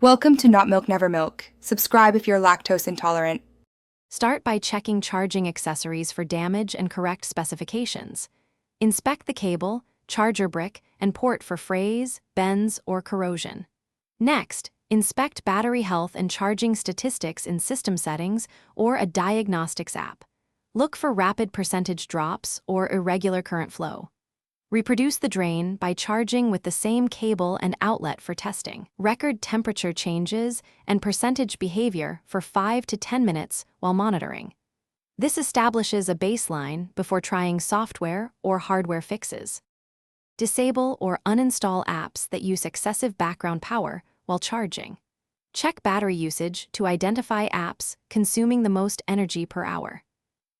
Welcome to Not Milk Never Milk. Subscribe if you're lactose intolerant. Start by checking charging accessories for damage and correct specifications. Inspect the cable, charger brick, and port for frays, bends, or corrosion. Next, inspect battery health and charging statistics in system settings or a diagnostics app. Look for rapid percentage drops or irregular current flow. Reproduce the drain by charging with the same cable and outlet for testing. Record temperature changes and percentage behavior for 5 to 10 minutes while monitoring. This establishes a baseline before trying software or hardware fixes. Disable or uninstall apps that use excessive background power while charging. Check battery usage to identify apps consuming the most energy per hour.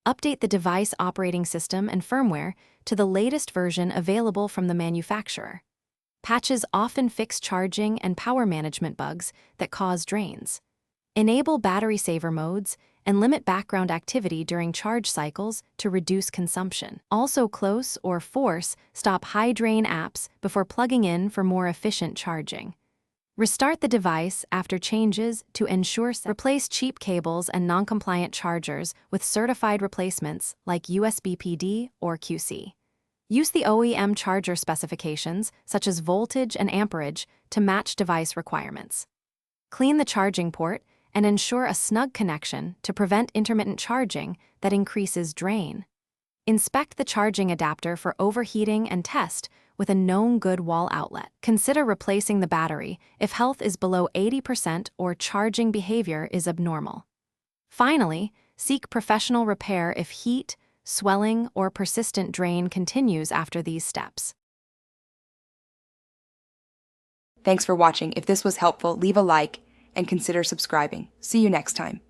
Update the device operating system and firmware to the latest version available from the manufacturer. Patches often fix charging and power management bugs that cause drains. Enable battery saver modes and limit background activity during charge cycles to reduce consumption. Also close or force stop high drain apps before plugging in for more efficient charging. Restart the device after changes to ensure replace cheap cables and non-compliant chargers with certified replacements like USB PD or QC. Use the OEM charger specifications, such as voltage and amperage, to match device requirements. Clean the charging port and ensure a snug connection to prevent intermittent charging that increases drain. Inspect the charging adapter for overheating and test with a known good wall outlet. Consider replacing the battery if health is below 80% or charging behavior is abnormal. Finally, seek professional repair if heat, swelling, or persistent drain continues after these steps. Thanks for watching. If this was helpful, leave a like and consider subscribing. See you next time.